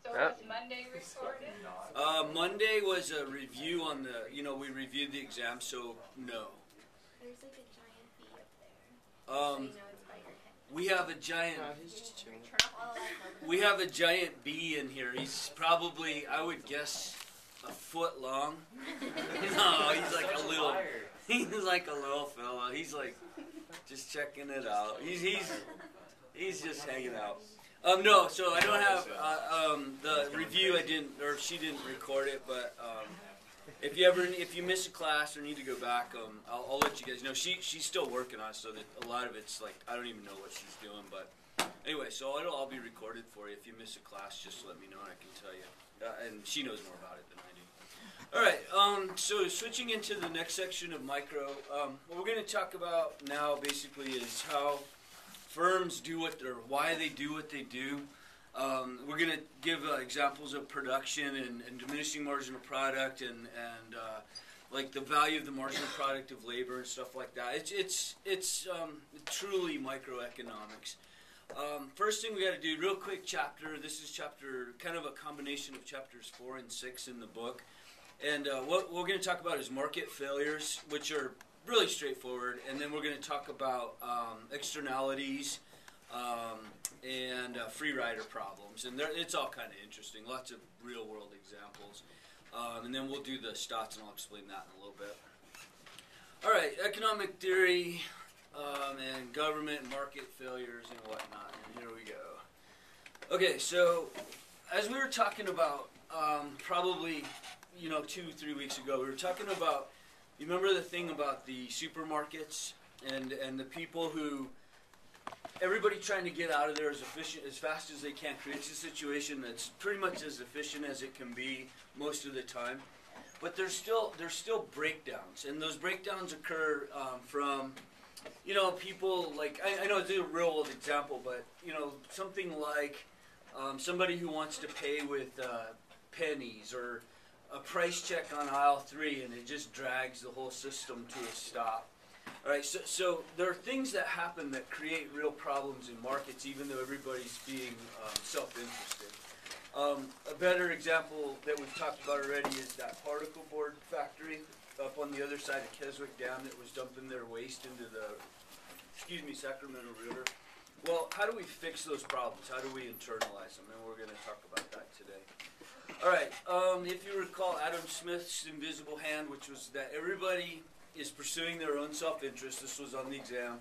So was Monday recorded? Monday was a review on the, we reviewed the exam, so no. There's like a giant bee up there. So you know it's by your head. we have a giant. He's just chilling. We have a giant bee in here. He's probably, I would guess, a foot long. No, he's like a little. He's like a little fella. He's like just checking it out. He's just hanging out. No, so I don't have the review. She didn't record it. But if you miss a class or need to go back, I'll let you guys know. She's still working on it, so that a lot of it's like I don't even know what she's doing. But anyway, so it'll all be recorded for you. If you miss a class, just let me know and I can tell you. And she knows more about it than I do. All right. So switching into the next section of micro, what we're going to talk about now basically is how firms do why they do what they do. We're going to give examples of production and diminishing marginal product and like the value of the marginal product of labor and stuff like that. It's truly microeconomics. First thing we got to do, real quick chapter. This is kind of a combination of chapters 4 and 6 in the book. And what we're going to talk about is market failures, which are really straightforward, and then we're going to talk about externalities and free rider problems, and it's all kind of interesting. Lots of real world examples, and then we'll do the stats, and I'll explain that in a little bit. All right, economic theory and government and market failures and whatnot. And here we go. Okay, so as we were talking about probably 2-3 weeks ago, we were talking about. You remember the thing about the supermarkets and the people who, everybody trying to get out of there as fast as they can, creates a situation that's pretty much as efficient as it can be most of the time. But there's still breakdowns, and those breakdowns occur from, people like, I know it's a real world example, but, something like somebody who wants to pay with pennies or a price check on aisle 3, and it just drags the whole system to a stop. All right, so there are things that happen that create real problems in markets, even though everybody's being self-interested. A better example that we've talked about already is that particle board factory up on the other side of Keswick Dam that was dumping their waste into the, Sacramento River. Well, how do we fix those problems? How do we internalize them? And we're going to talk about that today. All right, if you recall Adam Smith's invisible hand, which was that everybody is pursuing their own self-interest. This was on the exam.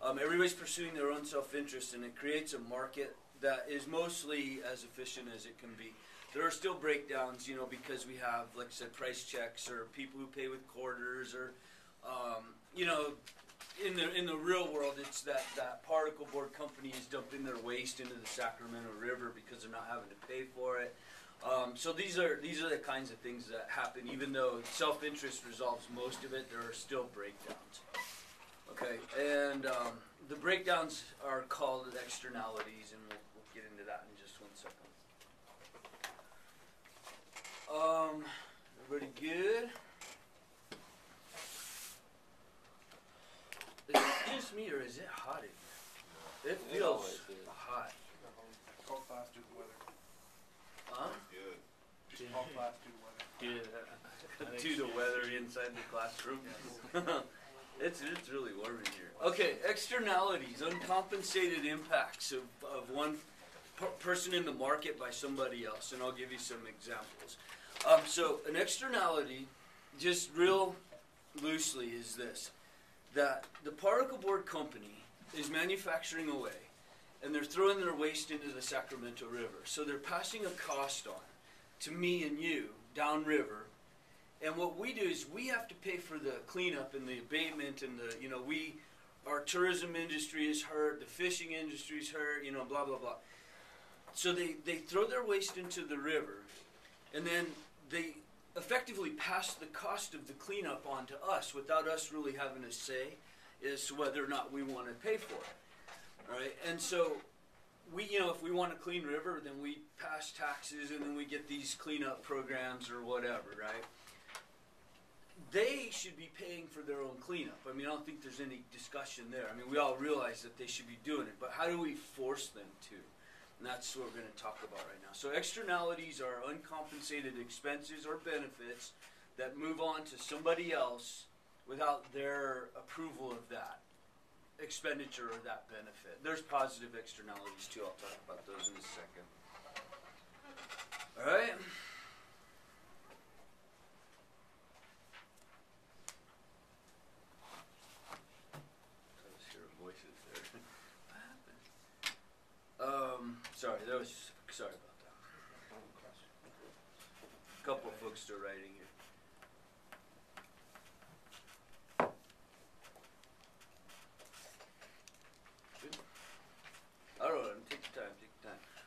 Everybody's pursuing their own self-interest, and it creates a market that is mostly as efficient as it can be. There are still breakdowns, because we have, like I said, price checks or people who pay with quarters or, in the real world, it's that particle board company is dumping their waste into the Sacramento River because they're not having to pay for it. So these are the kinds of things that happen. Even though self-interest resolves most of it, there are still breakdowns. Okay, and the breakdowns are called externalities, and we'll get into that in just 1 second. Everybody good? Is it just me, or is it hot in here? It feels hot. Call class due to the weather. Huh? Good. Just call class due to weather. Yeah. Due to weather inside the classroom. It's really warm in here. Okay, externalities, uncompensated impacts of one person in the market by somebody else, and I'll give you some examples. So an externality, just real loosely, is this: that the particle board company is manufacturing away, and they're throwing their waste into the Sacramento River. So they're passing a cost on to me and you downriver. And what we do is we have to pay for the cleanup and the abatement and our tourism industry is hurt, the fishing industry is hurt, blah, blah, blah. So they throw their waste into the river, and then they effectively pass the cost of the cleanup on to us without us really having a say as to whether or not we want to pay for it. All right, and so we, if we want a clean river, then we pass taxes, and then we get these cleanup programs or whatever, right? they should be paying for their own cleanup. I mean, I don't think there's any discussion there. I mean, we all realize that they should be doing it, but how do we force them to? And that's what we're going to talk about right now. So externalities are uncompensated expenses or benefits that move on to somebody else without their approval of that expenditure or that benefit. There's positive externalities too. I'll talk about those in a second. All right. Sorry about that. A couple of folks still writing here. Good. All right, take your time,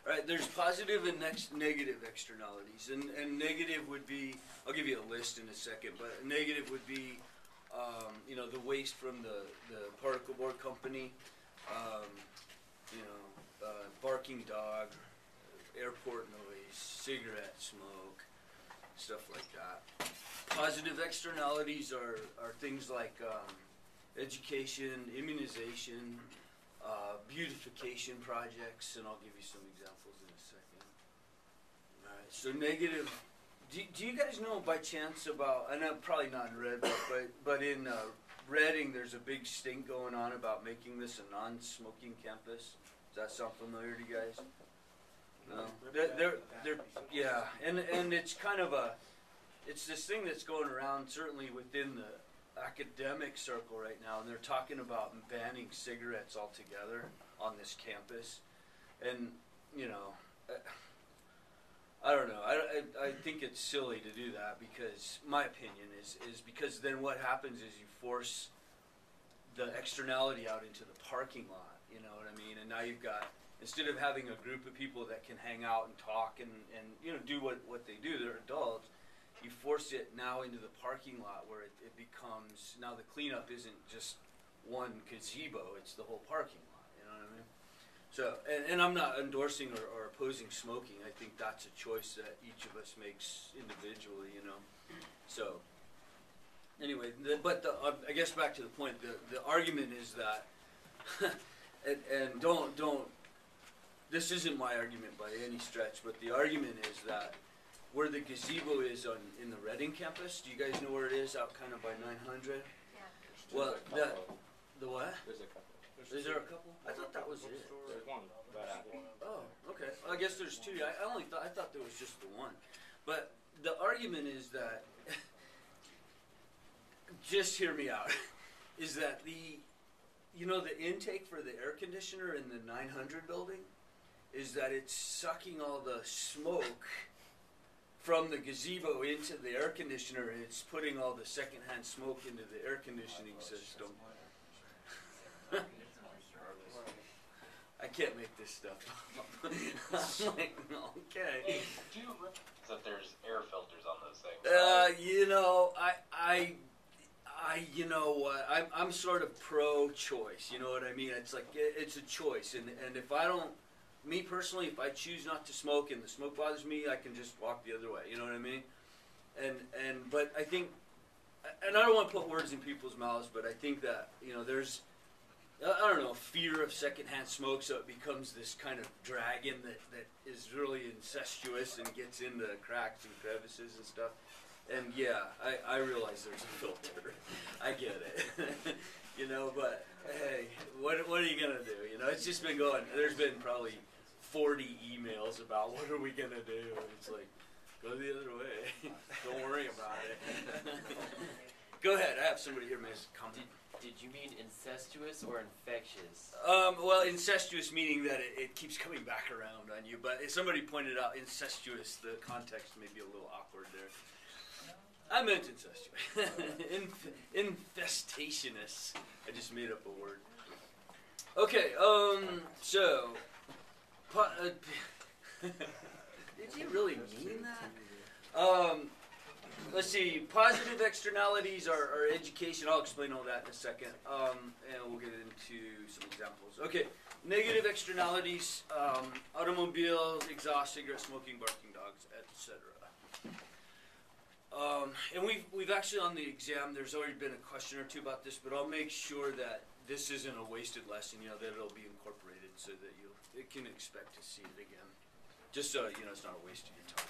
All right, there's positive and negative externalities. And negative would be, I'll give you a list in a second, but negative would be, the waste from the particle board company, barking dog, airport noise, cigarette smoke, stuff like that. Positive externalities are things like education, immunization, beautification projects, and I'll give you some examples in a second. All right, so negative. Do you guys know by chance about, and I'm probably not in Red, but in Reading there's a big stink going on about making this a non-smoking campus. Does that sound familiar to you guys? No, yeah, and it's kind of it's this thing that's going around certainly within the academic circle right now, and they're talking about banning cigarettes altogether on this campus, and I don't know. I think it's silly to do that because my opinion is because then what happens is you force the externality out into the parking lot. You know what I mean? And now you've got, instead of having a group of people that can hang out and talk and do what they do, they're adults, you force it now into the parking lot where it becomes, now the cleanup isn't just one gazebo, it's the whole parking lot, you know what I mean? So, and I'm not endorsing or opposing smoking. I think that's a choice that each of us makes individually, So, anyway, I guess back to the point, the argument is that, and don't, this isn't my argument by any stretch, but the argument is that where the gazebo is in the Reading campus, do you guys know where it is, out kind of by 900? Yeah. Well, the what? There's a couple. Is there a couple? I thought that was it. There's one. Oh, okay. Well, I guess there's two. I thought there was just the one. But the argument is that, just hear me out, is that the intake for the air conditioner in the 900 building is that it's sucking all the smoke from the gazebo into the air conditioner, and it's putting all the secondhand smoke into the air conditioning system. I can't make this stuff up. I'm like, okay. Do you realize that there's air filters on those things? You know what? I'm sort of pro-choice. You know what I mean? It's like it's a choice, and if I don't, me personally, if I choose not to smoke and the smoke bothers me, I can just walk the other way. You know what I mean? But I think, and I don't want to put words in people's mouths, but I think that there's, I don't know, fear of secondhand smoke, so it becomes this kind of dragon that is really incestuous and gets into cracks and crevices and stuff. And yeah, I realize there's a filter. I get it. But hey, what are you gonna do? It's just been going. There's been probably 40 emails about what are we gonna do. It's like, go the other way. Don't worry about it. Go ahead. I have somebody here make a comment. Did you mean incestuous or infectious? Well, incestuous meaning that it keeps coming back around on you. But if somebody pointed out incestuous, the context may be a little awkward there. I meant incestuous. Infestationist. I just made up a word. Okay, so... did you really mean that? Let's see. Positive externalities are education. I'll explain all that in a second. And we'll get into some examples. Okay, negative externalities, automobiles, exhaust, cigarette smoking, barking dogs, etc. And we've actually on the exam, there's already been a question or two about this, but I'll make sure that this isn't a wasted lesson, that it'll be incorporated so that it can expect to see it again. Just so, it's not a waste of your time.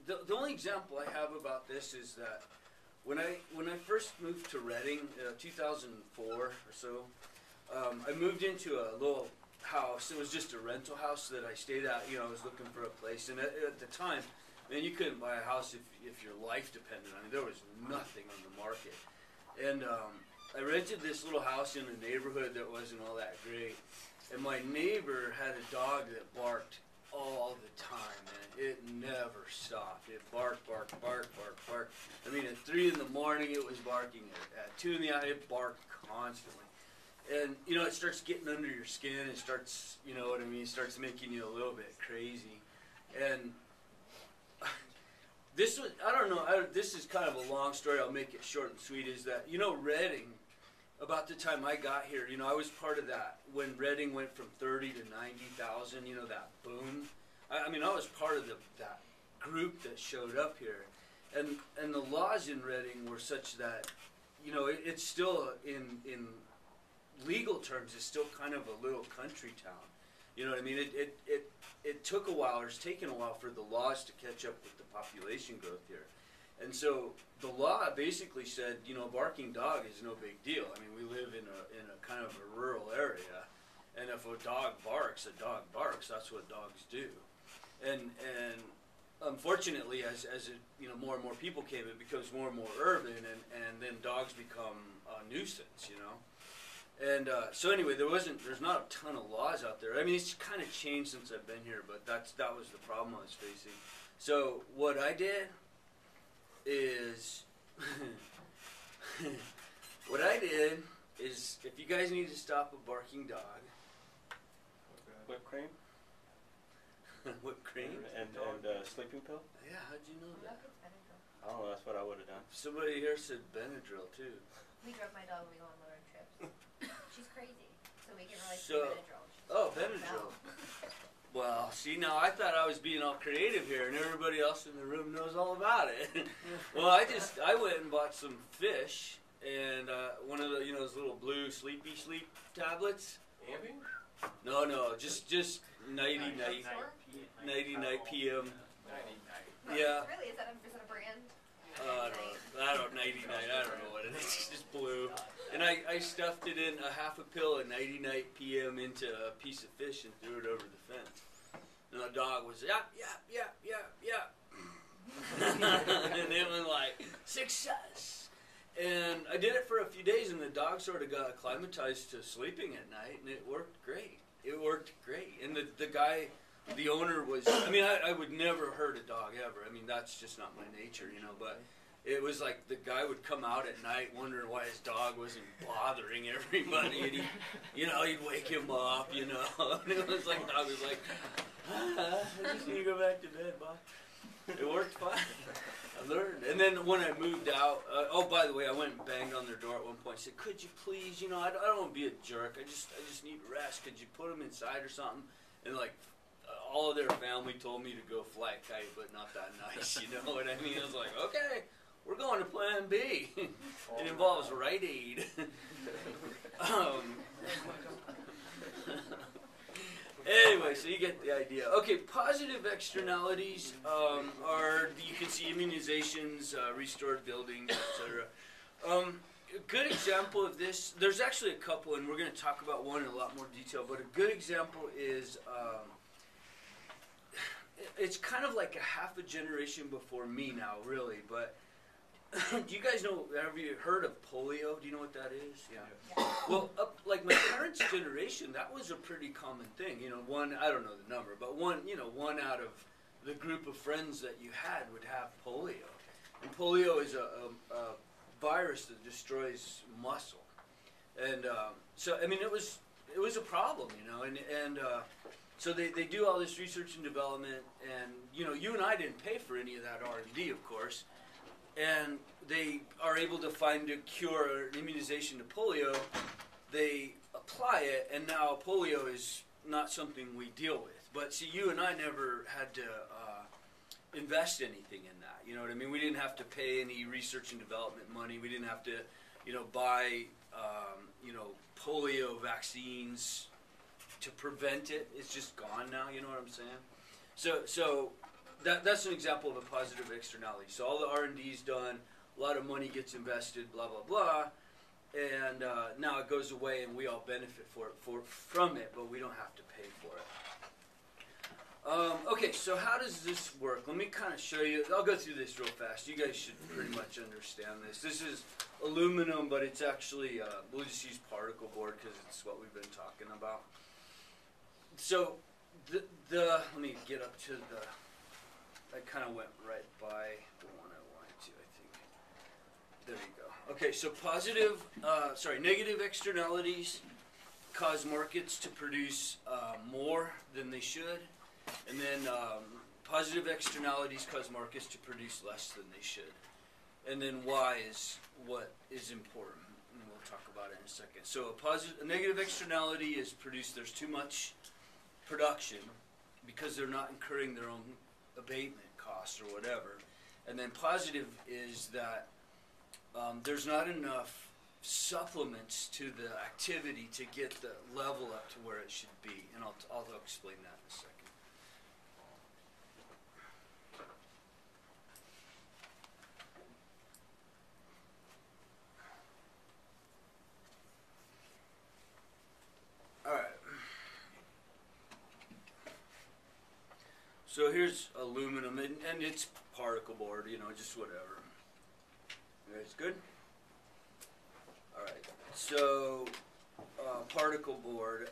The only example I have about this is that when I first moved to Reading, 2004 or so, I moved into a little house. It was just a rental house that I stayed at. I was looking for a place, and at the time, man, you couldn't buy a house if your life depended on it. There was nothing on the market, and I rented this little house in a neighborhood that wasn't all that great. And my neighbor had a dog that barked all the time, man. It never stopped. It barked, barked, barked, barked, barked. I mean, at 3 in the morning, it was barking. At 2 in the afternoon, it barked constantly. And, it starts getting under your skin. It starts, it starts making you a little bit crazy. And this was, I don't know, this is kind of a long story. I'll make it short and sweet, is that, Reading, about the time I got here, I was part of that when Reading went from 30 to 90,000, that boom. I was part of that group that showed up here. And the laws in Reading were such that, it's still in legal terms, it's still kind of a little country town. You know what I mean? It took a while, or it's taken a while for the laws to catch up with the population growth here. And so the law basically said, a barking dog is no big deal. I mean, we live in a kind of a rural area, and if a dog barks, that's what dogs do. And unfortunately, as more and more people came, it becomes more and more urban, and then dogs become a nuisance, And so anyway, there's not a ton of laws out there. I mean, it's kind of changed since I've been here, but that was the problem I was facing. So what I did is, if you guys need to stop a barking dog, whipped cream, whipped cream, and sleeping pill. Yeah, how'd you know that? I don't know. That's what I would have done. Somebody here said Benadryl too. We drove my dog when we go on road trips. She's crazy, so we give her like So- Benadryl. Oh, Benadryl. Well, see, now I thought I was being all creative here, and everybody else in the room knows all about it. Well, I went and bought some fish and one of the, those little blue sleep tablets. Ambien? No, just nighty night PM. Yeah. Really? Is that a brand? I don't know what it is. It's just blue. And I stuffed it in a half a pill of nighty night PM into a piece of fish and threw it over the fence. And the dog was, yap. And it was like, success. And I did it for a few days, and the dog sort of got acclimatized to sleeping at night, and it worked great. And the guy, the owner was, I would never hurt a dog ever. I mean, that's just not my nature, but it was like the guy would come out at night wondering why his dog wasn't bothering everybody, and he'd wake him up, and it was like, the dog was like, I just need to go back to bed, Bob. It worked fine. I learned. And then when I moved out, by the way, I went and banged on their door at one point and said, could you please, I don't want to be a jerk. I just need rest. Could you put them inside or something? And all of their family told me to go fly a kite, but not that nice, you know what I mean? I was like, okay, we're going to plan B. It involves Rite Aid. Anyway, so you get the idea. Okay, positive externalities are, you can see immunizations, restored buildings, etc. A good example of this, there's actually a couple, and we're going to talk about one in a lot more detail, but a good example is, it's kind of like a half a generation before me now, really, but do you guys know, have you heard of polio? Do you know what that is? Yeah. Well, like my parents' generation, that was a pretty common thing. One, I don't know the number, but one out of the group of friends that you had would have polio. And polio is a virus that destroys muscle. And so, it was a problem, and so they do all this research and development, and, you and I didn't pay for any of that R&D, of course. And they are able to find a cure or immunization to polio. They apply it, and now polio is not something we deal with But see, you and I never had to invest anything in that. You know what I mean? We didn't have to pay any research and development money. We didn't have to, buy, polio vaccines to prevent it. It's just gone now. You know what I'm saying? So that's an example of a positive externality. So all the R&D is done. A lot of money gets invested. Blah blah blah. And now it goes away, and we all benefit from it, but we don't have to pay for it. Okay, so how does this work? Let me kind of show you. I'll go through this real fast. You guys should pretty much understand this. This is aluminum, but it's actually, we'll just use particle board because it's what we've been talking about. So, let me get up to I kind of went right by the one I wanted to, I think. There you go. Okay, so negative externalities cause markets to produce more than they should. And then positive externalities cause markets to produce less than they should. And then why is what is important. And we'll talk about it in a second. So a negative externality is there's too much production because they're not incurring their own abatement costs or whatever. And then positive is that there's not enough supplements to the activity to get the level up to where it should be. And I'll explain that in a second. So here's aluminum, and it's particle board, just whatever. You guys good? All right. So particle board.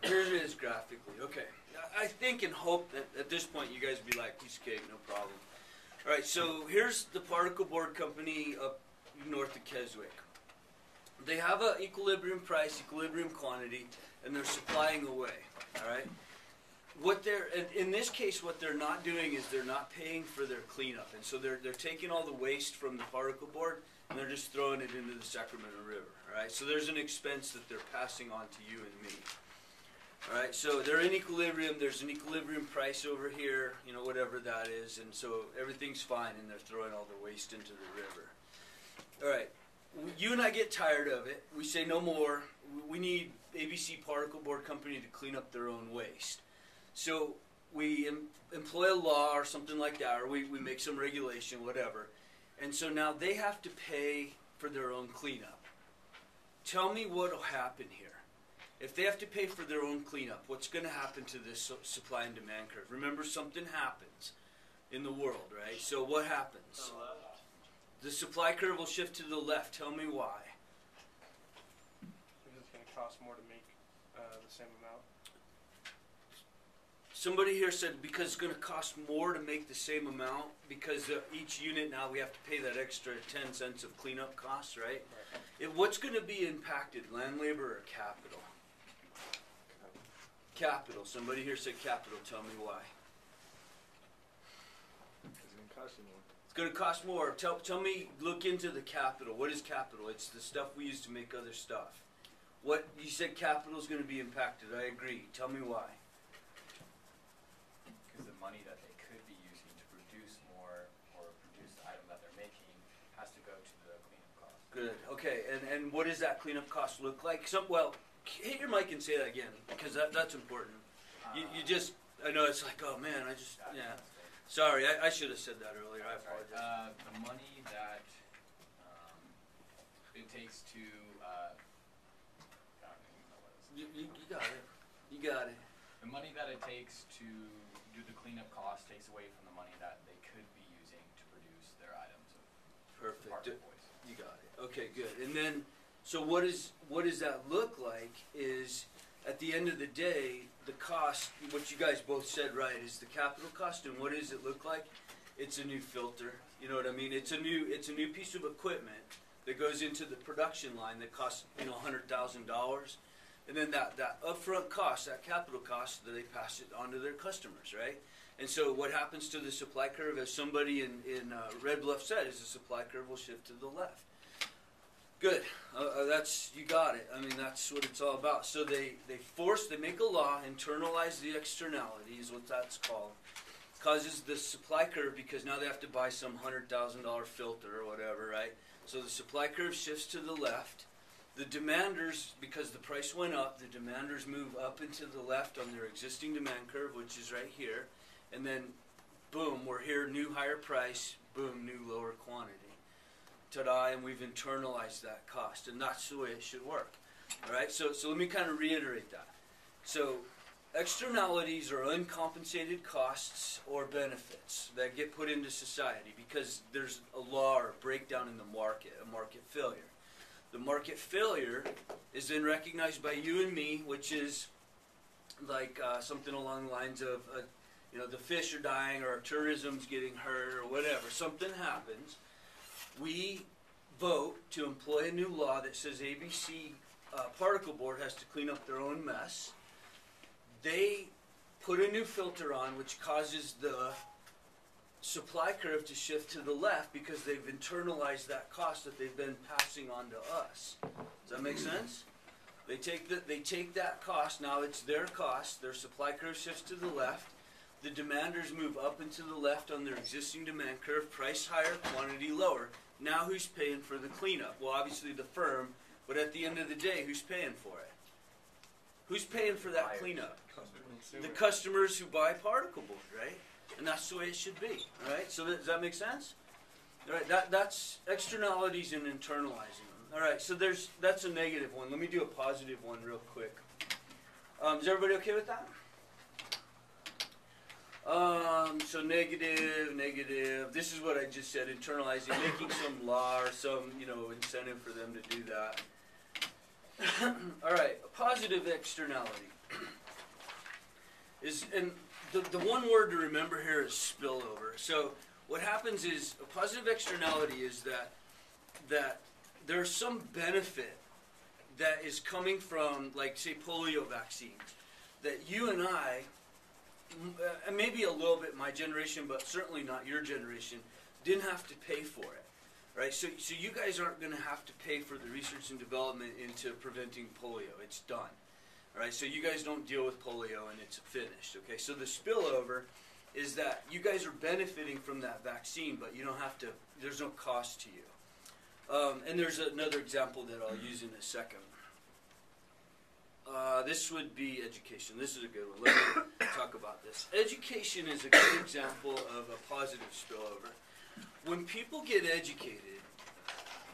Here it is graphically. Okay. I think and hope that at this point you guys be like, piece of cake, no problem. All right. So here's the particle board company up north of Keswick. They have an equilibrium price, equilibrium quantity, and they're supplying away. All right. In this case, what they're not doing is they're not paying for their cleanup, and so they're taking all the waste from the particle board and they're just throwing it into the Sacramento River. All right, so there's an expense that they're passing on to you and me. All right, so they're in equilibrium. There's an equilibrium price over here, whatever that is, and so everything's fine, and they're throwing all the waste into the river. All right, you and I get tired of it. We say no more. We need ABC Particle Board Company to clean up their own waste. So we employ a law or something like that, or we make some regulation, whatever. And so now they have to pay for their own cleanup. Tell me what will happen here. If they have to pay for their own cleanup, what's going to happen to this supply and demand curve? Remember, something happens in the world, right? So what happens? The supply curve will shift to the left. Tell me why. Because it's going to cost more to make the same amount. Somebody here said because it's going to cost more to make the same amount because each unit now we have to pay that extra 10 cents of cleanup costs, right? What's going to be impacted, land, labor, or capital? Capital. Somebody here said capital. Tell me why. It's going to cost you more. It's going to cost more. Tell me, look into the capital. What is capital? It's the stuff we use to make other stuff. What you said capital is going to be impacted. I agree. Tell me why. Because the money that they could be using to produce more or produce the item that they're making has to go to the cleanup cost. Good. Okay. And what does that cleanup cost look like? Hit your mic and say that again because that's important. You just, I know it's like, oh man, yeah. Sorry, I should have said that earlier. I apologize. The money that it takes to, you got it. You got it. The money that it takes to do the cleanup cost takes away from the money that they could be using to produce their items of Perfect. particle boys. You got it. Okay, good. And then, so what does that look like is at the end of the day, the cost, what you guys both said right, is the capital cost. And what does it look like? It's a new filter. You know what I mean? It's a new piece of equipment that goes into the production line that costs, $100,000. And then that upfront cost, that capital cost, that they pass it on to their customers, right? And so what happens to the supply curve, as somebody in Red Bluff said, is the supply curve will shift to the left. Good. That's, you got it. I mean, that's what it's all about. So they make a law, internalize the externality is what that's called. Causes the supply curve, because now they have to buy some $100,000 filter or whatever, right? So the supply curve shifts to the left. The demanders, because the price went up, the demanders move up and to the left on their existing demand curve, which is right here. And then, boom, we're here, new higher price, boom, new lower quantity. Ta-da, and we've internalized that cost. And that's the way it should work. All right, so let me kind of reiterate that. So externalities are uncompensated costs or benefits that get put into society because there's a law or a breakdown in the market, a market failure. The market failure is then recognized by you and me, which is like something along the lines of, the fish are dying or our tourism's getting hurt or whatever. Something happens. We vote to employ a new law that says ABC Particle Board has to clean up their own mess. They put a new filter on, which causes the supply curve to shift to the left because they've internalized that cost that they've been passing on to us. Does that make sense? They take that cost, now it's their cost, their supply curve shifts to the left, the demanders move up and to the left on their existing demand curve, price higher, quantity lower. Now who's paying for the cleanup? Well, obviously the firm, but at the end of the day, who's paying for it? Who's paying for that cleanup? The customers who buy particle board, right? And that's the way it should be, all right? So does that make sense? All right, that's externalities and internalizing them. All right, so that's a negative one. Let me do a positive one real quick. Is everybody okay with that? So negative. This is what I just said, internalizing, making some law or some, incentive for them to do that. All right, a positive externality is, and the one word to remember here is spillover. So what happens is a positive externality is that there's some benefit that is coming from, like, say, polio vaccines, that you and I, and maybe a little bit my generation, but certainly not your generation, didn't have to pay for it, right? So you guys aren't going to have to pay for the research and development into preventing polio. It's done, all right? So you guys don't deal with polio and it's finished, okay? So the spillover is that you guys are benefiting from that vaccine, but you don't have to, there's no cost to you. And there's another example that I'll use in a second. This would be education. This is a good one. Let me talk about this. Education is a good example of a positive spillover. When people get educated,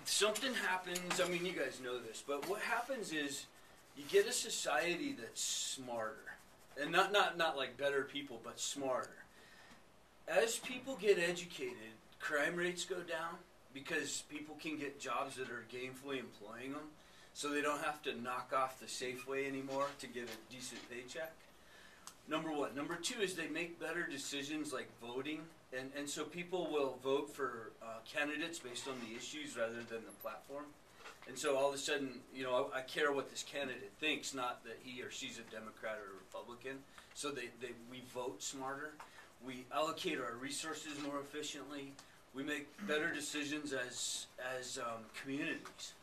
something happens. I mean, you guys know this, but what happens is you get a society that's smarter. And not like better people, but smarter. As people get educated, crime rates go down because people can get jobs that are gainfully employing them. So they don't have to knock off the Safeway anymore to get a decent paycheck. Number one. Number two is they make better decisions like voting. And so people will vote for candidates based on the issues rather than the platform. And so all of a sudden, I care what this candidate thinks, not that he or she's a Democrat or a Republican. So we vote smarter. We allocate our resources more efficiently. We make better decisions as communities.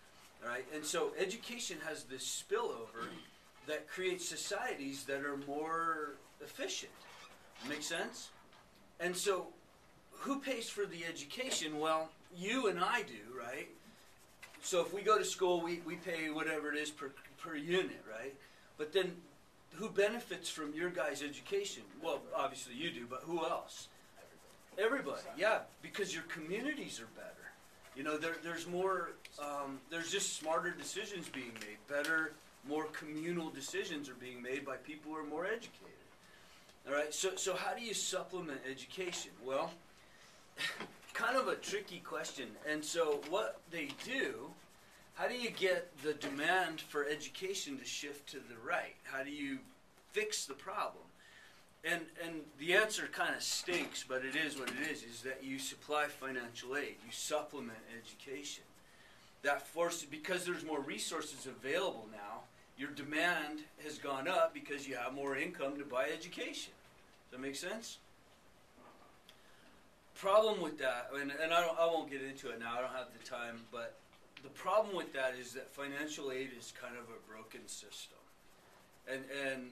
All right, and so education has this spillover that creates societies that are more efficient. Make sense? And so who pays for the education? Well, you and I do, right? So if we go to school, we pay whatever it is per unit, right? But then who benefits from your guys' education? Well, obviously you do, but who else? Everybody, yeah, because your communities are better. There's more, there's just smarter decisions being made. Better, more communal decisions are being made by people who are more educated. All right, so how do you supplement education? Well, kind of a tricky question. And so what they do, how do you get the demand for education to shift to the right? How do you fix the problem? And the answer kind of stinks, but it is what it is that you supply financial aid. You supplement education. That forces, because there's more resources available now, your demand has gone up because you have more income to buy education. Does that make sense? Problem with that, and I won't get into it now, I don't have the time, but the problem with that is that financial aid is kind of a broken system, and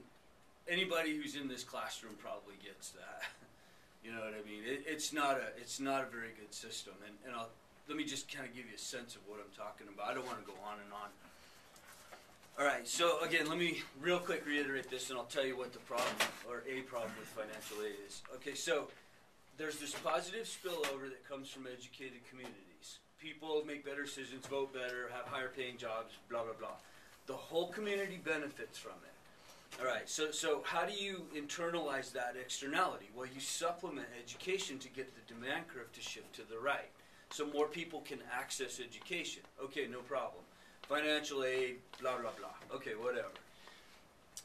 anybody who's in this classroom probably gets that. You know what I mean? It's not a very good system, and let me just kind of give you a sense of what I'm talking about. I don't want to go on and on. All right, so again, let me real quick reiterate this, and I'll tell you what the problem, or a problem with financial aid is. Okay, so there's this positive spillover that comes from educated communities. People make better decisions, vote better, have higher paying jobs, blah, blah, blah. The whole community benefits from it. All right, so how do you internalize that externality? Well, you supplement education to get the demand curve to shift to the right, so more people can access education. Okay, no problem. Financial aid, blah, blah, blah. Okay, whatever.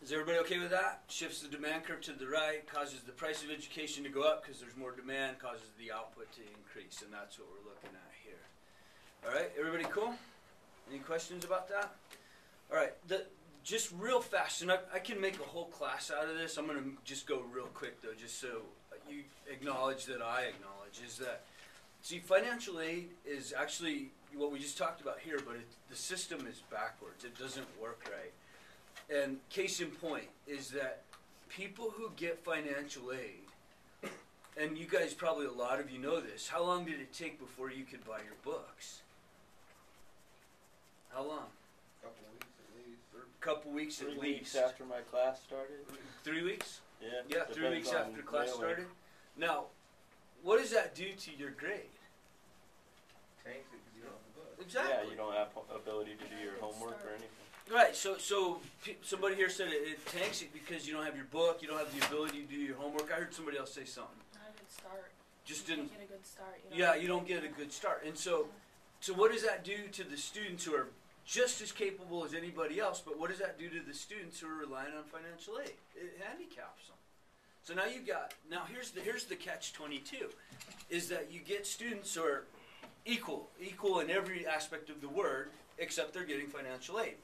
Is everybody okay with that? Shifts the demand curve to the right, causes the price of education to go up because there's more demand, causes the output to increase, and that's what we're looking at here. All right, everybody cool? Any questions about that? All right, just real fast, and I can make a whole class out of this. I'm going to just go real quick, though, just so you acknowledge that I acknowledge, is that, see, financial aid is actually what we just talked about here, but the system is backwards. It doesn't work right. And case in point is that people who get financial aid, and you guys probably, a lot of you know this, how long did it take before you could buy your books? How long? Couple weeks at least. 3 weeks after my class started. 3 weeks? Yeah. 3 weeks after class started. Now, what does that do to your grade? Tanks it because you don't have the book. Exactly. Yeah, you don't have ability to do your homework or anything. Right. So somebody here said it tanks it because you don't have your book, you don't have the ability to do your homework. I heard somebody else say something. Not a good start. Just you didn't. Can't get a good start. You don't get a good start. And so what does that do to the students who are just as capable as anybody else? But what does that do to the students who are relying on financial aid? It handicaps them. So now here's the catch-22, is that you get students who are equal in every aspect of the word, except they're getting financial aid.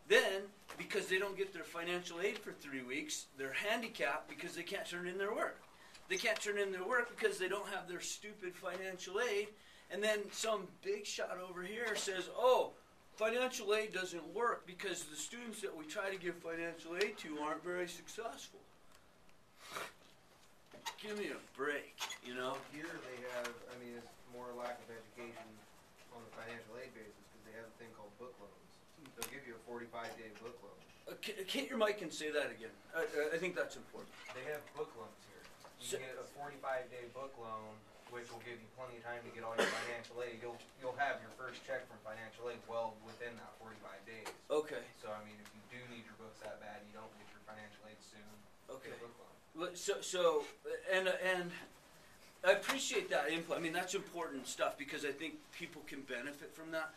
Then, because they don't get their financial aid for 3 weeks, they're handicapped because they can't turn in their work. They can't turn in their work because they don't have their stupid financial aid. And then some big shot over here says, oh, financial aid doesn't work because the students that we try to give financial aid to aren't very successful. Give me a break, you know? Here they have, it's more lack of education on the financial aid basis because they have a thing called book loans. They'll give you a 45-day book loan. Hit your mic and say that again. I think that's important. They have book loans here. You can get a 45-day book loan, which will give you plenty of time to get all your financial aid. You'll have your first check from financial aid well within that 45 days. Okay. So, if you do need your books that bad, you don't get your financial aid soon. Okay. Get a book loan. And I appreciate that input. That's important stuff because I think people can benefit from that.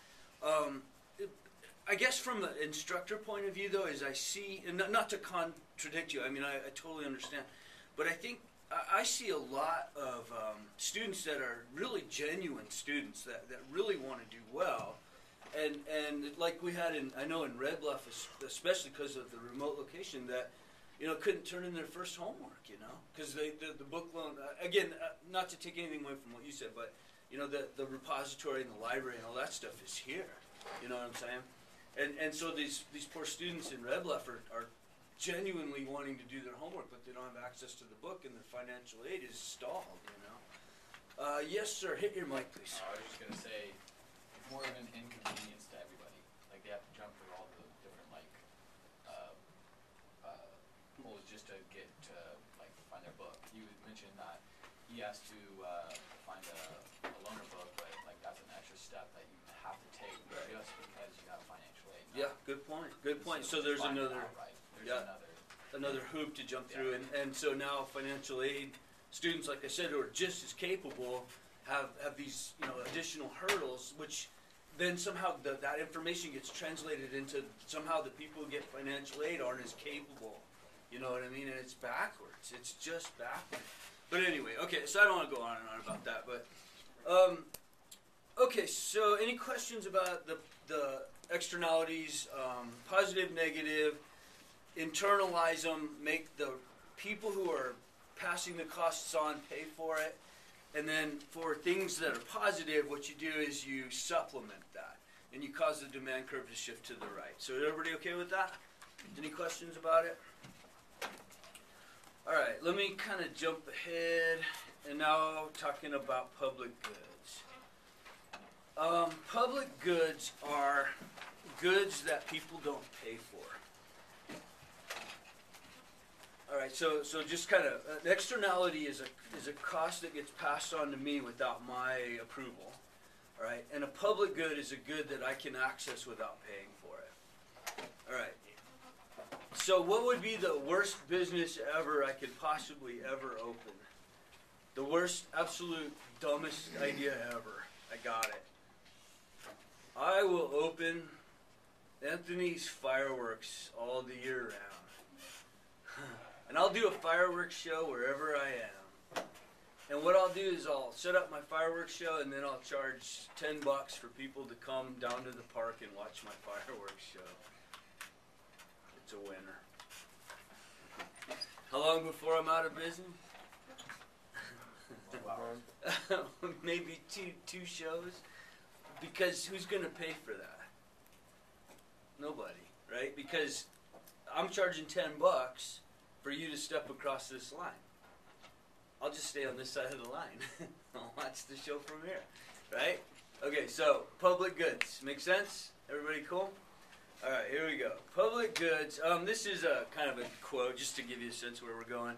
I guess from an instructor point of view, though, is I see, and not to contradict you, I totally understand, but I think I see a lot of students that are really genuine students that really want to do well, and like we had in Red Bluff, especially because of the remote location, that couldn't turn in their first homework, because the book loan, again, not to take anything away from what you said, but the repository and the library and all that stuff is here. You know what I'm saying? And so these poor students in Red Bluff are genuinely wanting to do their homework, but they don't have access to the book, and their financial aid is stalled, Yes, sir. Hit your mic, please. I was just going to say, it's more of an inconvenience to everybody. Like, they have to jump through all the different, holes just to get to, find their book. You mentioned that he has to find a loaner book, but, that's an extra step that you have to take just because you have financial aid. Yeah, good point. Good point. So there's another hoop to jump through, and so now financial aid students, like I said, who are just as capable, have these additional hurdles, which then somehow that information gets translated into somehow the people who get financial aid aren't as capable. You know what I mean? And it's backwards. It's just backwards. But anyway, okay. So I don't want to go on and on about that, but okay. So any questions about the externalities, positive, negative? Internalize them, make the people who are passing the costs on pay for it, and then for things that are positive, what you do is you supplement that. and you cause the demand curve to shift to the right. So is everybody okay with that? Any questions about it? All right, let me kind of jump ahead, and now talking about public goods. Public goods are goods that people don't pay for. All right, so just kind of an externality is a cost that gets passed on to me without my approval. All right, and a public good is a good that I can access without paying for it. All right. So what would be the worst business ever I could possibly ever open? The worst, absolute dumbest idea ever. I got it. I will open Anthony's Fireworks all the year round. And I'll do a fireworks show wherever I am. And what I'll do is I'll set up my fireworks show, and then I'll charge $10 for people to come down to the park and watch my fireworks show. It's a winner. How long before I'm out of business? Maybe two shows. Because who's going to pay for that? Nobody, right? Because I'm charging $10 for you to step across this line. I'll just stay on this side of the line. I'll watch the show from here, right? Okay, so public goods. Make sense? Everybody cool? All right, here we go. Public goods. This is a kind of a quote just to give you a sense where we're going.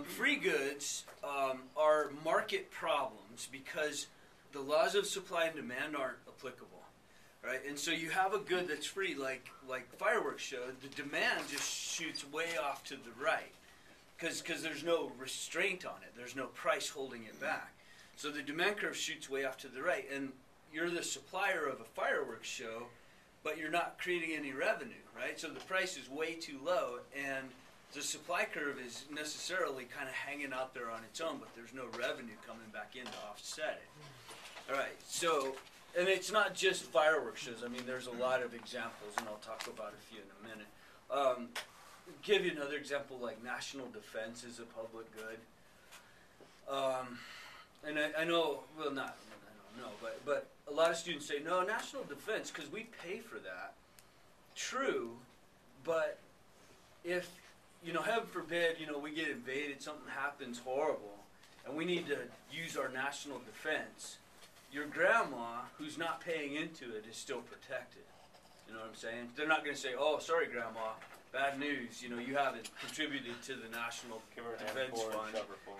Free goods are market problems because the laws of supply and demand aren't applicable, right? And so you have a good that's free, like fireworks show. The demand just shoots way off to the right because there's no restraint on it. There's no price holding it back. So the demand curve shoots way off to the right, and you're the supplier of a fireworks show, but you're not creating any revenue, right? So the price is way too low, and the supply curve is necessarily kind of hanging out there on its own, but there's no revenue coming back in to offset it. All right, so, and it's not just fireworks shows. I mean, there's a lot of examples, and I'll talk about a few in a minute. Give you another example, like national defense is a public good. And I know, well, not, I don't know, but a lot of students say, no, national defense, because we pay for that. True, but if, heaven forbid, we get invaded, something happens horrible, and we need to use our national defense, your grandma, who's not paying into it, is still protected. You know what I'm saying? They're not going to say, oh, sorry, grandma, bad news, you haven't contributed to the National Defense Fund.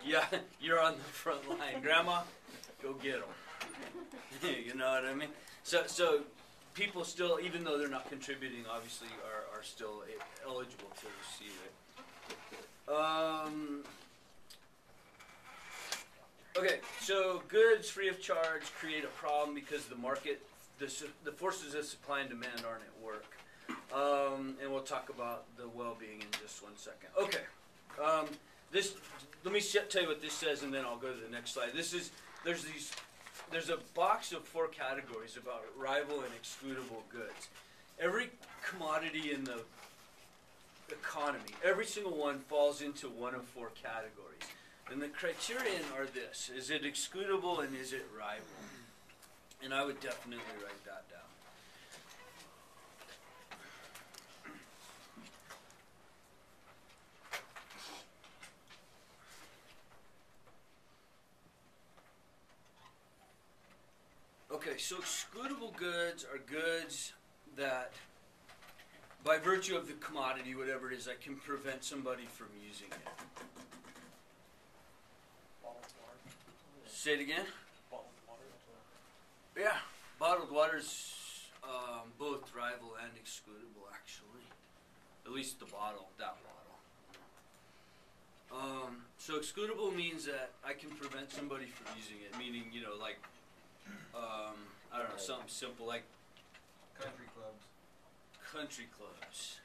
Yeah, you're on the front line. Grandma, go get them. You know what I mean? So people still, even though they're not contributing, obviously are still eligible to receive it. Okay, so goods free of charge create a problem because the market, the forces of supply and demand aren't at work. And we'll talk about the well-being in just 1 second. Okay, let me tell you what this says, and then I'll go to the next slide. There's a box of 4 categories about rival and excludable goods. Every commodity in the economy, every single one falls into one of 4 categories. And the criterion are this: is it excludable and is it rival? And I would definitely write that down. Okay, so excludable goods are goods that, by virtue of the commodity, whatever it is, I can prevent somebody from using it. Say it again? Bottled water. Yeah, bottled water's both rival and excludable, actually. At least the bottle, that bottle. So excludable means that I can prevent somebody from using it, meaning, like, I don't know, something simple like Country clubs. Country clubs.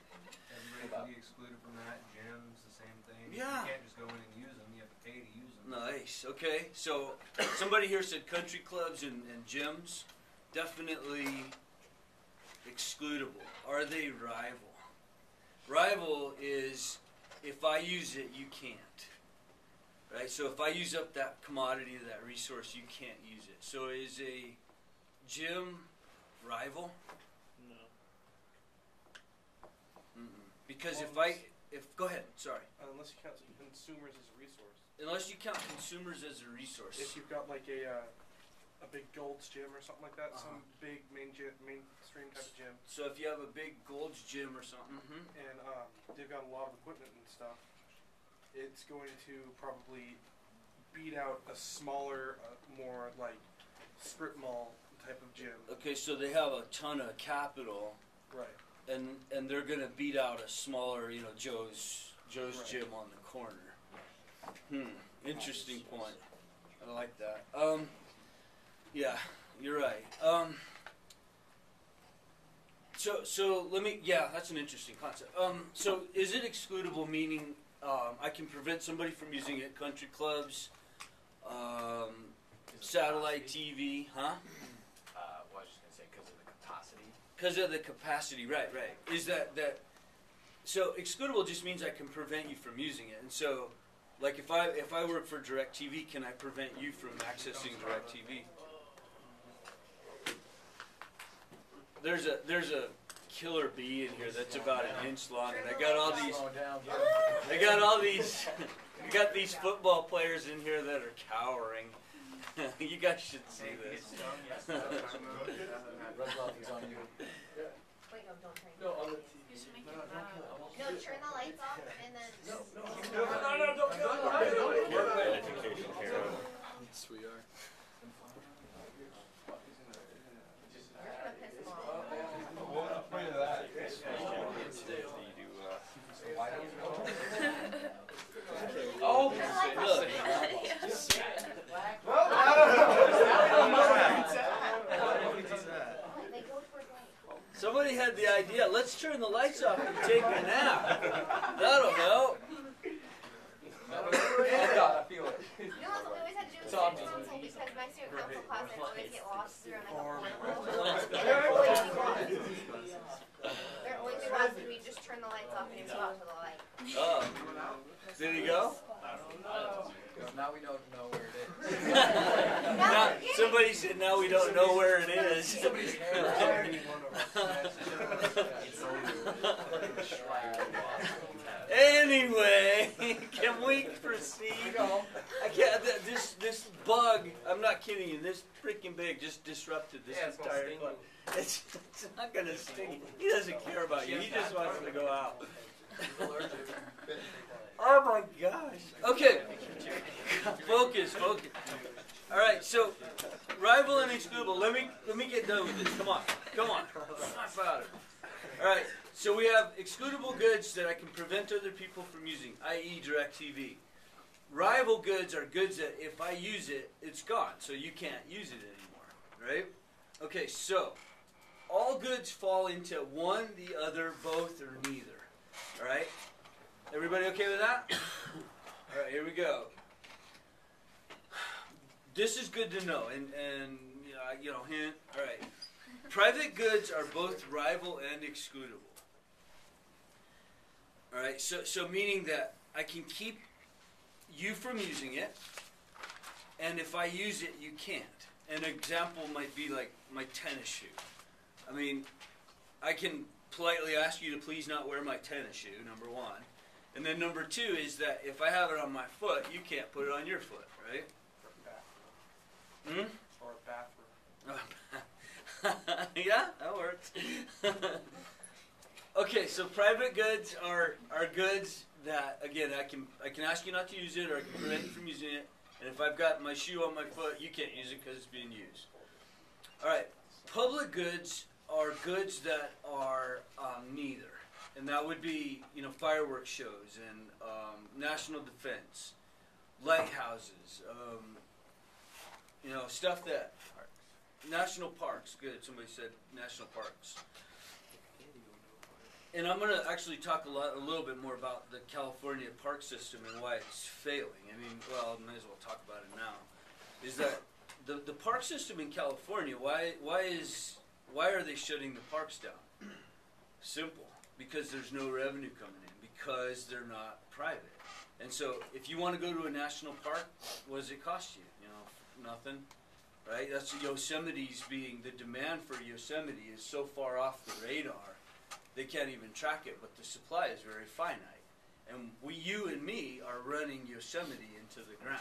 Everybody can be excluded from that. Gyms, the same thing. Yeah. You can't just go in and use them. You have to pay to use them. Nice. Okay, so somebody here said country clubs and gyms, definitely excludable. Are they rival? Rival is if I use it, you can't. Right? So if I use up that commodity, that resource, you can't use it. So is a gym rival? No. Because Well, go ahead, sorry. Unless you count consumers as a resource. Unless you count consumers as a resource. If you've got like a big Gold's Gym or something like that, Uh-huh. some big mainstream type of gym, So if you have a big Gold's Gym or something, and they've got a lot of equipment and stuff, it's going to probably beat out a smaller, more like strip mall type of gym. okay, so they have a ton of capital, Right. and they're gonna beat out a smaller, Joe's Right. Gym on the corner. Interesting point. I like that. Yeah, you're right. So let me. Yeah, that's an interesting concept. So is it excludable? Meaning, I can prevent somebody from using it. Country clubs, satellite TV, huh? Well, I was just gonna say because of the capacity. Because of the capacity, right? Is that so excludable just means I can prevent you from using it, and so, like if I work for DirecTV, can I prevent you from accessing DirecTV? There's a killer bee in here that's about an inch long, and I got got these football players in here that are cowering. You guys should see this. Wait, no, don't turn. You should make it No, turn the lights off and then. Education hero. Yes, we are. You're gonna piss them off. Oh, look. They go towards light. Somebody had the idea, let's turn the lights off and take a nap. That'll help. I feel it. You know what we always had to do with student council because my student council class I'd always get lost around like a portal. And they're always lost. They're always lost and we just turn the lights off and you go out to the light. Oh. Did he go? Now we don't know where it is. Now, somebody said now we don't know where it is. Anyway, can we proceed? I can't. This bug. I'm not kidding you. This freaking big just disrupted this entire club. It's not gonna sting. He doesn't care about you. He just wants to go out. Oh my gosh. Okay. Focus. All right. So, rival and excludable. Let me get done with this. Come on. Snap out of it. All right. So we have excludable goods that I can prevent other people from using, i.e., DirecTV. Rival goods are goods that if I use it, it's gone, so you can't use it anymore, right? Okay, so all goods fall into one, the other, both, or neither. All right? Everybody okay with that? All right, here we go. This is good to know, and hint. All right. Private goods are both rival and excludable. All right, so meaning that I can keep you from using it, and if I use it, you can't. An example might be like my tennis shoe. I mean, I can politely ask you to please not wear my tennis shoe, number one. And then number two is that if I have it on my foot, you can't put it on your foot, right? Or a bathroom. Yeah, that works. Okay, so private goods are goods that, again, I can ask you not to use it, or I can prevent you from using it. And if I've got my shoe on my foot, you can't use it because it's being used. All right, public goods are goods that are neither, and that would be fireworks shows and national defense, lighthouses, stuff that national parks. Good, somebody said national parks. And I'm going to actually talk a little bit more about the California park system and why it's failing. I mean, well, I might as well talk about it now. Is that the park system in California? Why are they shutting the parks down? Simple, because there's no revenue coming in, because they're not private. And so, if you want to go to a national park, what does it cost you? Nothing, right? That's Yosemite's being, the demand for Yosemite is so far off the radar, they can't even track it, but the supply is very finite. And you and me are running Yosemite into the ground.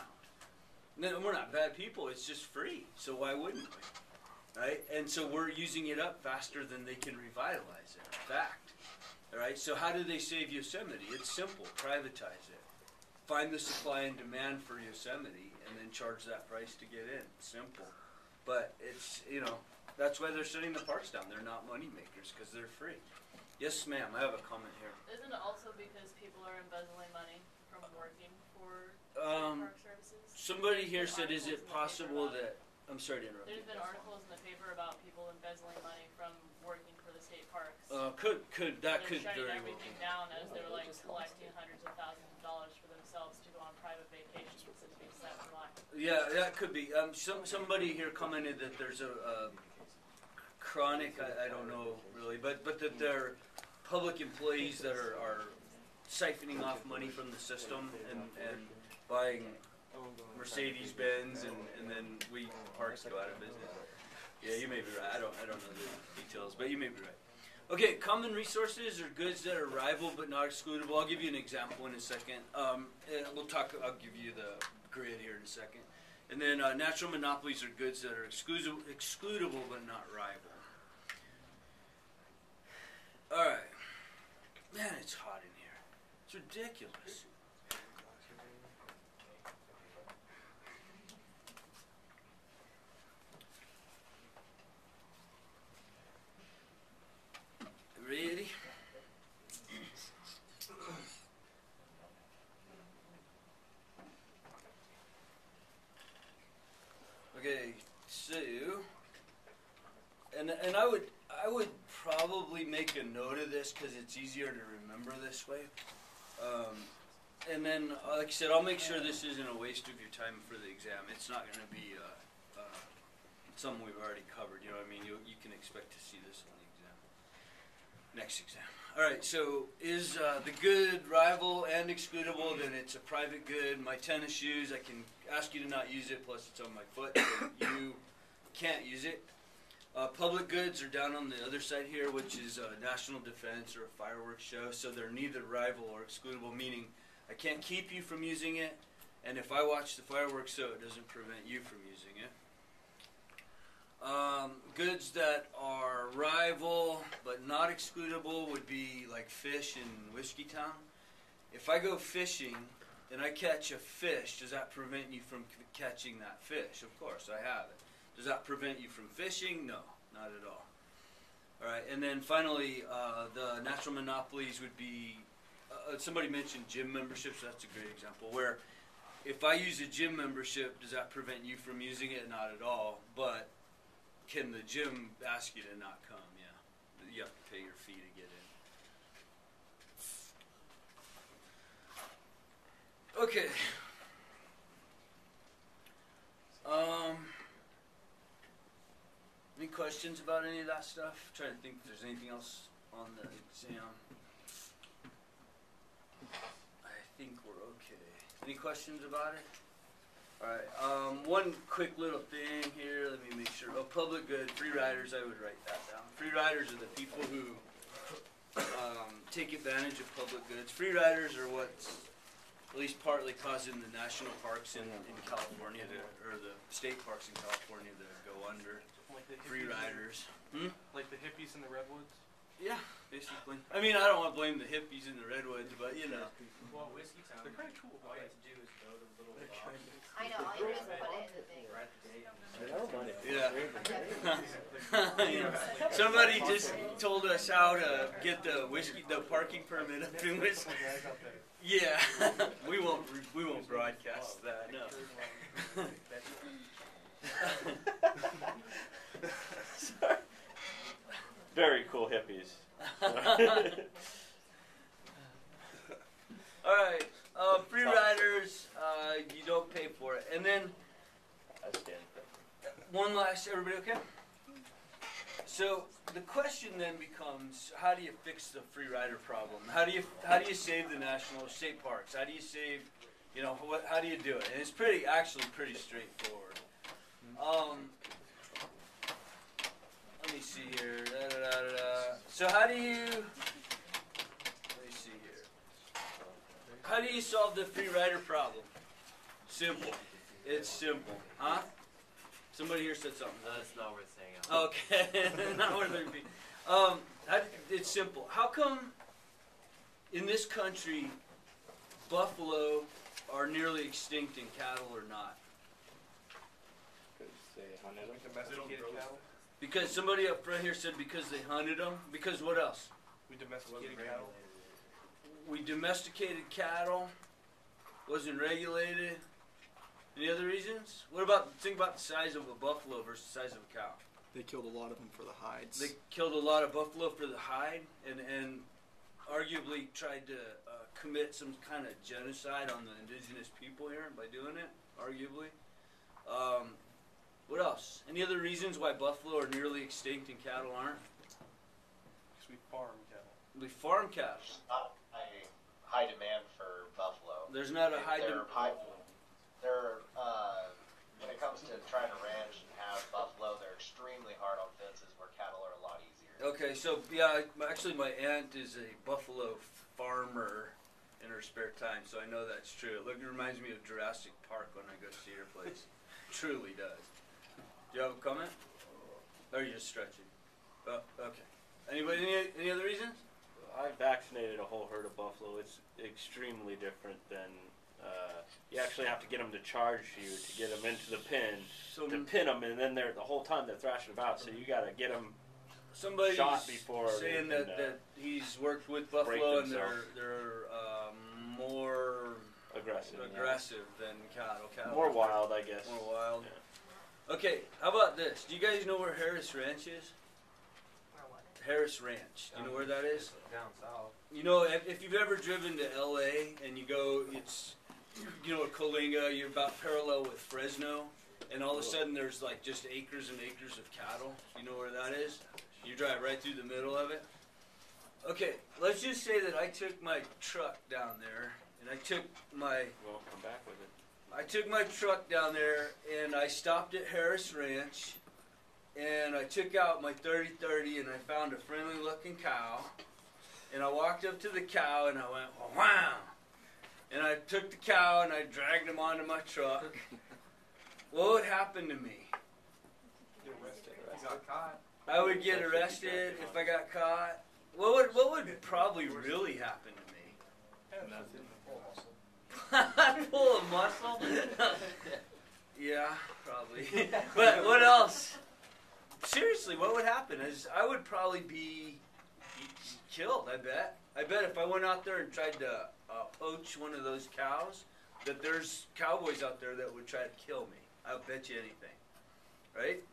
No, we're not bad people, it's just free, so why wouldn't we? Right? And so we're using it up faster than they can revitalize it. Fact. All right? So how do they save Yosemite? It's simple. Privatize it. Find the supply and demand for Yosemite and then charge that price to get in. Simple. But it's, that's why they're shutting the parks down. They're not money makers because they're free. Yes, ma'am. I have a comment here. Isn't it also because people are embezzling money from working for park services? Somebody here said, is it possible that... I'm sorry to interrupt you. There's been articles in the paper about people embezzling money from working for the state parks. That They're could shutting very well everything be. down as they're like collecting hundreds of thousands of dollars for themselves to go on private vacations instead of being set for life. Yeah, that could be. Somebody here commented that there's a chronic, I don't know really, but that there are public employees that are siphoning off money from the system and buying Mercedes-Benz and then we parks go out of business. Yeah, you may be right. I don't know the details, but you may be right. Okay, common resources are goods that are rival but not excludable. I'll give you an example in a second. I'll give you the grid here in a second. And then natural monopolies are goods that are excludable but not rival. All right. Man, it's hot in here. It's ridiculous. Ready? Okay, so and I would probably make a note of this because it's easier to remember this way. And then, like I said, I'll make sure this isn't a waste of your time for the exam. It's not going to be something we've already covered. You know what I mean? You can expect to see this on the exam. Next exam. All right. So is the good rival and excludable? Then it's a private good. My tennis shoes, I can ask you to not use it. Plus, it's on my foot, so you can't use it. Public goods are down on the other side here, which is national defense or a fireworks show. So they're neither rival or excludable, meaning I can't keep you from using it, and if I watch the fireworks show, it doesn't prevent you from using it. Goods that are rival but not excludable would be like fish in Whiskey Town. If I go fishing and I catch a fish, does that prevent you from catching that fish? Of course, I have it. Does that prevent you from fishing? No, not at all. All right, and then finally, the natural monopolies would be, somebody mentioned gym memberships. That's a great example, where if I use a gym membership, does that prevent you from using it? Not at all, but can the gym ask you to not come? Yeah, you have to pay your fee to get in. Okay. Any questions about any of that stuff? I'm trying to think if there's anything else on the exam. I think we're okay. Any questions about it? Alright, one quick little thing here, let me make sure. Oh, public good, free riders, I would write that down. Free riders are the people who take advantage of public goods. Free riders are what's at least partly causing the national parks in California, or the state parks in California to go under. Like the Free riders. Like the hippies in the redwoods? Yeah, basically. I mean, I don't want to blame the hippies in the redwoods, but you know. Well, Whiskey Town, They're kind of cool. all you have to do is go to the little I know, all you do is put it in the thing. Yeah. Yeah. Somebody just told us how to get the parking permit up in Whiskey. Yeah, we won't broadcast that. No. Very cool hippies. All right, free riders, you don't pay for it. And then one last, everybody okay? So the question then becomes, how do you fix the free rider problem? How do you save the national state parks? How do you save, how do you do it? And it's actually pretty straightforward. Let me see here. So how do you? Let me see here. How do you solve the free rider problem? Simple. It's simple, huh? Somebody here said something. That's not worth saying out. Okay, not worth it. It's simple. How come in this country buffalo are nearly extinct and cattle are not? Domesticated cattle. Because somebody up front here said because they hunted them. Because what else? We domesticated cattle. We domesticated cattle. Wasn't regulated. Any other reasons? What about, think about the size of a buffalo versus the size of a cow. They killed a lot of them for the hides. They killed a lot of buffalo for the hide and arguably tried to commit some kind of genocide on the indigenous people here by doing it, arguably. What else? Any other reasons why buffalo are nearly extinct and cattle aren't? Because we farm cattle. We farm cattle. There's not a high demand for buffalo. There's not a high demand. They're when it comes to trying to ranch and have buffalo, they're extremely hard on fences where cattle are a lot easier. Okay, so yeah, actually my aunt is a buffalo farmer in her spare time, so I know that's true. It reminds me of Jurassic Park when I go see her place. Truly does. Do you have a comment? Or are you just stretching? Oh, okay. Anybody, any other reasons? I vaccinated a whole herd of buffalo. It's extremely different than, you actually have to get them to charge you to get them into the pen, to pin them, and then the whole time they're thrashing about, so you gotta get them shot before saying they can, that he's worked with buffalo and they're more aggressive than cattle. More wild, I guess. More wild. Yeah. Okay, how about this? Do you guys know where Harris Ranch is? Where what? Harris Ranch. Do you know where that is? Down south. You know, if you've ever driven to LA and you go, it's, you know, Coalinga, you're about parallel with Fresno, and all of a sudden there's like just acres and acres of cattle. You know where that is? You drive right through the middle of it. Okay, let's just say that I took my truck down there, and I took my... Well, come back with it. I took my truck down there, and I stopped at Harris Ranch, and I took out my 30-30, and I found a friendly-looking cow, and I walked up to the cow, and I went, wow! And I took the cow, and I dragged him onto my truck. What would happen to me? Get arrested. You got caught. I would get arrested if I got caught. What would probably really happen to me? Pull a muscle? Yeah, probably. But what else? Seriously, what would happen? I would probably be killed, I bet. I bet if I went out there and tried to poach one of those cows, that there's cowboys out there that would try to kill me. I'll bet you anything. Right?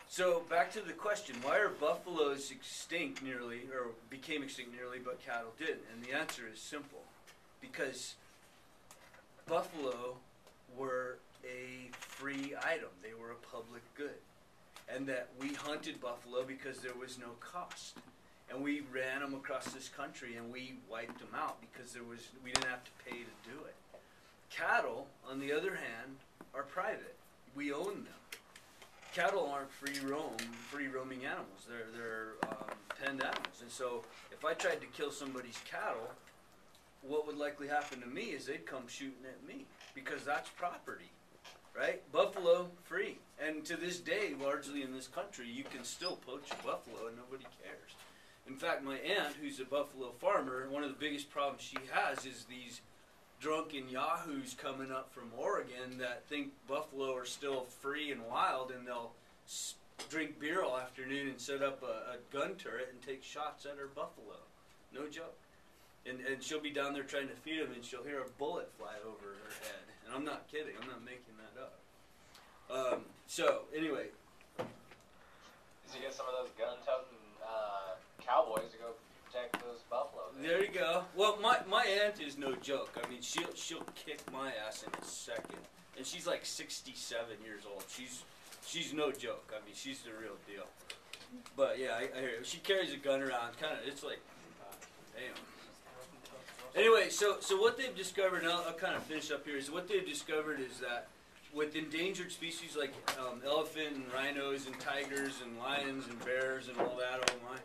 So back to the question, why are buffaloes extinct nearly, or became extinct nearly, but cattle didn't? And the answer is simple. Because buffalo were a free item. They were a public good. And that we hunted buffalo because there was no cost. And we ran them across this country and we wiped them out because we didn't have to pay to do it. Cattle, on the other hand, are private. We own them. Cattle aren't free roaming animals. They're penned animals. And so if I tried to kill somebody's cattle, what would likely happen to me is they'd come shooting at me because that's property, right? Buffalo, free. And to this day, largely in this country, you can still poach a buffalo and nobody cares. In fact, my aunt, who's a buffalo farmer, one of the biggest problems she has is these drunken yahoos coming up from Oregon that think buffalo are still free and wild, and they'll drink beer all afternoon and set up a gun turret and take shots at her buffalo. No joke. And she'll be down there trying to feed them, and she'll hear a bullet fly over her head. And I'm not kidding. I'm not making that up. So, anyway. So you get some of those gun-toting cowboys to go protect those buffalo. There you go. Well, my aunt is no joke. I mean, she'll kick my ass in a second. And she's like 67 years old. She's no joke. I mean, she's the real deal. But, yeah, I hear it. She carries a gun around. Kind of, it's like, damn. Anyway, so what they've discovered, and I'll kind of finish up here, is what they've discovered is that with endangered species like elephant and rhinos and tigers and lions and bears and all that, oh my,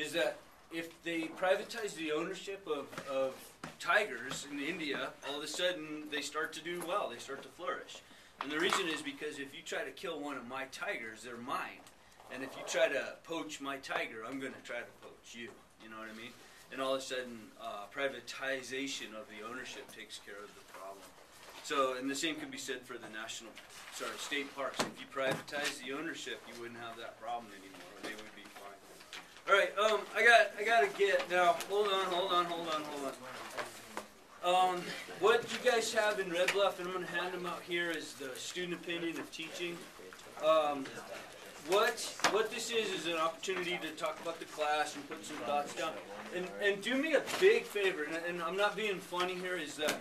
is that if they privatize the ownership of tigers in India, all of a sudden they start to do well, they start to flourish. And the reason is because if you try to kill one of my tigers, they're mine. And if you try to poach my tiger, I'm going to try to poach you. You know what I mean? And all of a sudden, privatization of the ownership takes care of the problem. So, and the same can be said for the state parks. If you privatize the ownership, you wouldn't have that problem anymore. They would be fine. All right, I gotta get now. Hold on. What you guys have in Red Bluff, and I'm gonna hand them out here, is the student opinion of teaching. What this is an opportunity to talk about the class and put some thoughts down. And do me a big favor, and I'm not being funny here, is that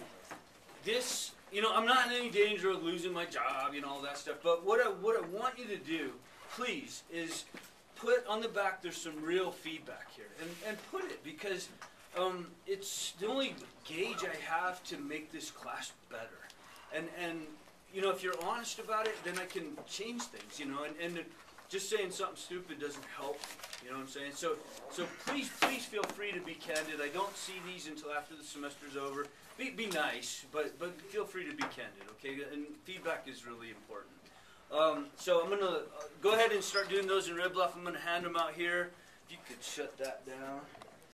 this, I'm not in any danger of losing my job, all that stuff, but what I want you to do, please, is put on the back, there's some real feedback here, and put it, because it's the only gauge I have to make this class better. And if you're honest about it, then I can change things, and just saying something stupid doesn't help me, you know what I'm saying? So please feel free to be candid. I don't see these until after the semester's over. Be nice, but feel free to be candid, okay? And feedback is really important. So I'm gonna go ahead and start doing those in Red Bluff. I'm gonna hand them out here. If you could shut that down.